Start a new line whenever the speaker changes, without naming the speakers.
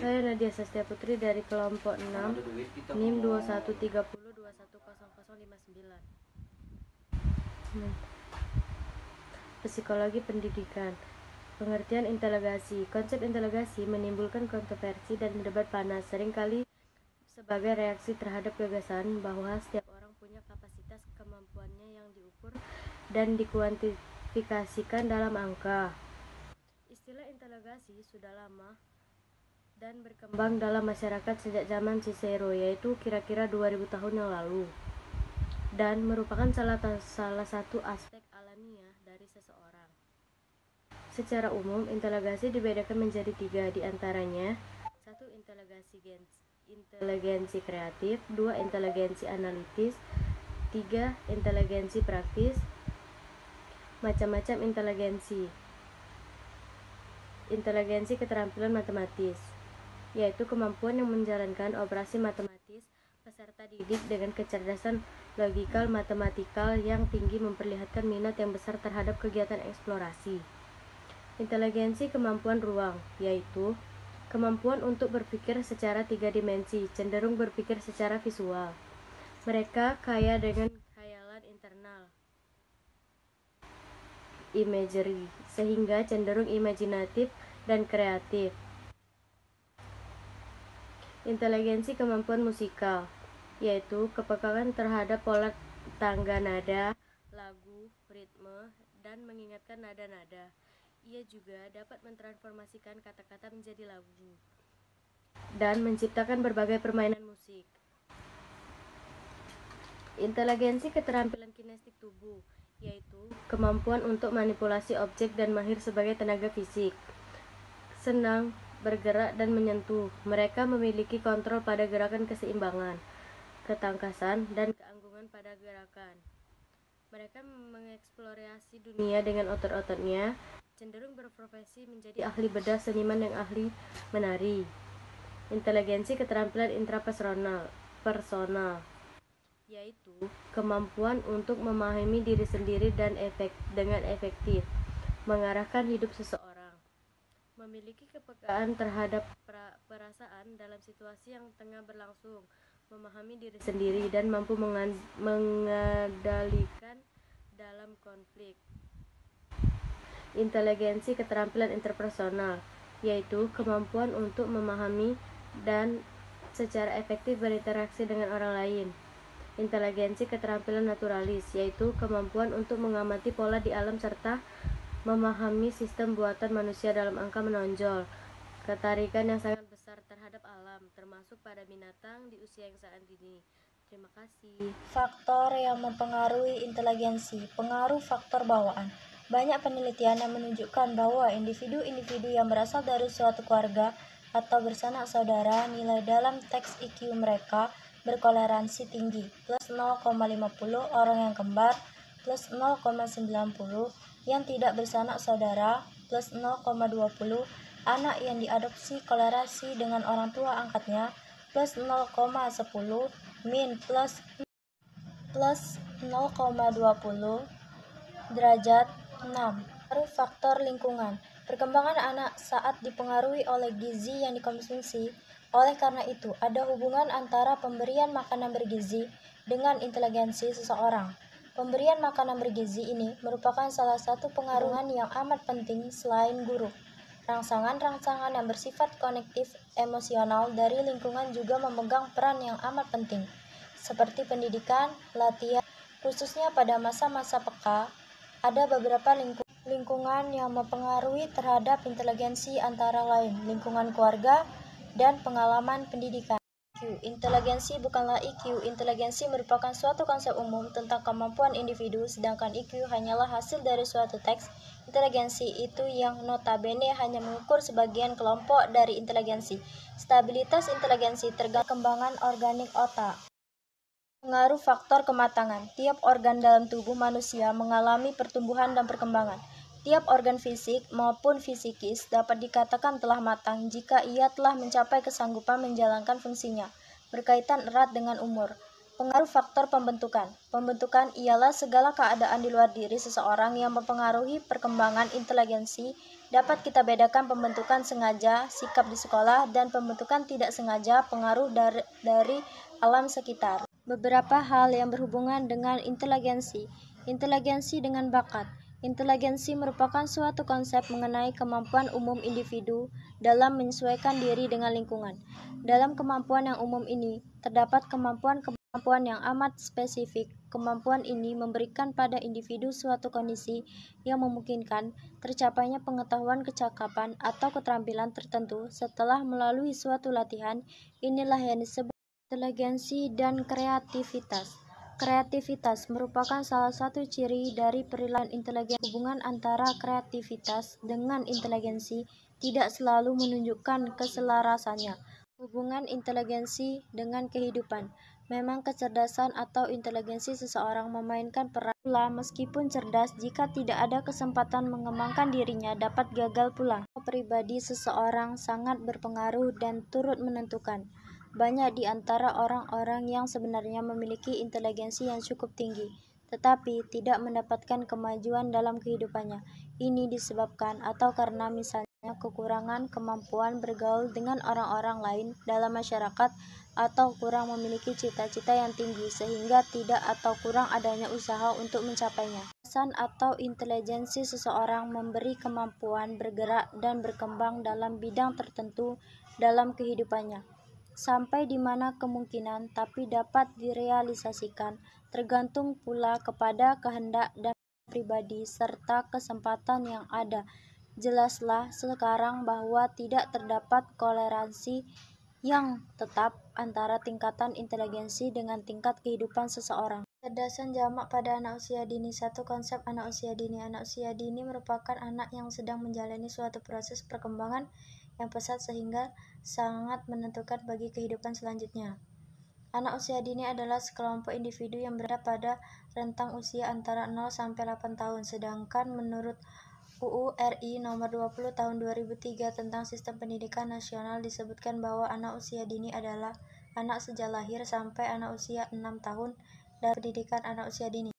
Saya Nadia Sastia Putri dari kelompok 6 NIM 2130210059. Psikologi pendidikan. Pengertian integrasi. Konsep integrasi menimbulkan kontroversi dan debat panas, seringkali sebagai reaksi terhadap gagasan bahwa setiap orang punya kapasitas kemampuannya yang diukur dan dikuantifikasikan dalam angka. Istilah integrasi sudah lama dan berkembang dalam masyarakat sejak zaman Cicero, yaitu kira-kira 2000 tahun yang lalu, dan merupakan salah satu aspek alamiah dari seseorang. Secara umum, integrasi dibedakan menjadi 3, diantaranya 1. Inteligensi kreatif, 2. Inteligensi analitis, 3. Inteligensi praktis. Macam-macam inteligensi. Inteligensi keterampilan matematis, yaitu kemampuan yang menjalankan operasi matematis peserta didik dengan kecerdasan logikal matematikal yang tinggi memperlihatkan minat yang besar terhadap kegiatan eksplorasi. Inteligensi kemampuan ruang, yaitu kemampuan untuk berpikir secara 3 dimensi, cenderung berpikir secara visual. Mereka kaya dengan khayalan internal, imagery, sehingga cenderung imajinatif dan kreatif. Inteligensi kemampuan musikal, yaitu kepekaan terhadap pola tangga nada, lagu, ritme, dan mengingatkan nada-nada. Ia juga dapat mentransformasikan kata-kata menjadi lagu dan menciptakan berbagai permainan musik. Inteligensi keterampilan kinestik tubuh, yaitu kemampuan untuk manipulasi objek dan mahir sebagai tenaga fisik. Senang bergerak dan menyentuh. Mereka memiliki kontrol pada gerakan, keseimbangan, ketangkasan, dan keanggunan pada gerakan. Mereka mengeksplorasi dunia dengan otot-ototnya, cenderung berprofesi menjadi ahli bedah, seniman yang ahli menari. Inteligensi keterampilan intrapersonal, yaitu kemampuan untuk memahami diri sendiri dan dengan efektif mengarahkan hidup seseorang. Memiliki kepekaan terhadap perasaan dalam situasi yang tengah berlangsung, memahami diri sendiri, dan mampu mengendalikan dalam konflik. Inteligensi keterampilan interpersonal, yaitu kemampuan untuk memahami dan secara efektif berinteraksi dengan orang lain. Inteligensi keterampilan naturalis, yaitu kemampuan untuk mengamati pola di alam serta memahami sistem buatan manusia dalam angka menonjol. Ketarikan yang sangat besar terhadap alam, termasuk pada binatang di usia yang sangat dini. Terima kasih.
Faktor yang mempengaruhi inteligensi. Pengaruh faktor bawaan. Banyak penelitian yang menunjukkan bahwa individu-individu yang berasal dari suatu keluarga atau bersanak saudara, nilai dalam teks IQ mereka berkoleransi tinggi, plus 0,50 orang yang kembar, plus 0,90 yang tidak bersanak saudara, plus 0,20 anak yang diadopsi kolerasi dengan orang tua angkatnya, plus 0,10 min plus 0,20 derajat 6. Faktor lingkungan. Perkembangan anak saat dipengaruhi oleh gizi yang dikonsumsi. Oleh karena itu, ada hubungan antara pemberian makanan bergizi dengan inteligensi seseorang. Pemberian makanan bergizi ini merupakan salah satu pengaruhan yang amat penting selain guru. Rangsangan-rangsangan yang bersifat konektif emosional dari lingkungan juga memegang peran yang amat penting, seperti pendidikan, latihan, khususnya pada masa-masa peka. Ada beberapa lingkungan yang mempengaruhi terhadap inteligensi, antara lain lingkungan keluarga dan pengalaman pendidikan. Inteligensi bukanlah IQ. Inteligensi merupakan suatu konsep umum tentang kemampuan individu, sedangkan IQ hanyalah hasil dari suatu teks. Inteligensi itu yang notabene hanya mengukur sebagian kelompok dari inteligensi. Stabilitas inteligensi tergantung perkembangan organik otak. Pengaruh faktor kematangan. Tiap organ dalam tubuh manusia mengalami pertumbuhan dan perkembangan. Tiap organ fisik maupun fisikis dapat dikatakan telah matang jika ia telah mencapai kesanggupan menjalankan fungsinya, berkaitan erat dengan umur. Pengaruh faktor pembentukan. Pembentukan ialah segala keadaan di luar diri seseorang yang mempengaruhi perkembangan inteligensi Dapat kita bedakan pembentukan sengaja, sikap di sekolah, dan pembentukan tidak sengaja, pengaruh dari alam sekitar. Beberapa hal yang berhubungan dengan inteligensi. Inteligensi dengan bakat. Inteligensi merupakan suatu konsep mengenai kemampuan umum individu dalam menyesuaikan diri dengan lingkungan. Dalam kemampuan yang umum ini, terdapat kemampuan yang amat spesifik. Kemampuan ini memberikan pada individu suatu kondisi yang memungkinkan tercapainya pengetahuan, kecakapan, atau keterampilan tertentu setelah melalui suatu latihan. Inilah yang disebut inteligensi dan kreativitas. Kreativitas merupakan salah satu ciri dari perilaku inteligensi. Hubungan antara kreativitas dengan inteligensi tidak selalu menunjukkan keselarasannya. Hubungan inteligensi dengan kehidupan. Memang kecerdasan atau inteligensi seseorang memainkan peran pula, meskipun cerdas, jika tidak ada kesempatan mengembangkan dirinya dapat gagal pula. Pribadi seseorang sangat berpengaruh dan turut menentukan. Banyak di antara orang-orang yang sebenarnya memiliki inteligensi yang cukup tinggi, tetapi tidak mendapatkan kemajuan dalam kehidupannya. Ini disebabkan atau karena misalnya kekurangan kemampuan bergaul dengan orang-orang lain dalam masyarakat, atau kurang memiliki cita-cita yang tinggi sehingga tidak atau kurang adanya usaha untuk mencapainya. Kecerdasan atau inteligensi seseorang memberi kemampuan bergerak dan berkembang dalam bidang tertentu dalam kehidupannya. Sampai di mana kemungkinan tapi dapat direalisasikan tergantung pula kepada kehendak dan pribadi serta kesempatan yang ada. Jelaslah sekarang bahwa tidak terdapat korelansi yang tetap antara tingkatan inteligensi dengan tingkat kehidupan seseorang. Kecerdasan jamak pada anak usia dini. Satu konsep anak usia dini. Anak usia dini merupakan anak yang sedang menjalani suatu proses perkembangan yang pesat sehingga sangat menentukan bagi kehidupan selanjutnya. Anak usia dini adalah sekelompok individu yang berada pada rentang usia antara 0 sampai 8 tahun, sedangkan menurut UU RI Nomor 20 Tahun 2003 tentang Sistem Pendidikan Nasional disebutkan bahwa anak usia dini adalah anak sejak lahir sampai anak usia 6 tahun dan pendidikan anak usia dini.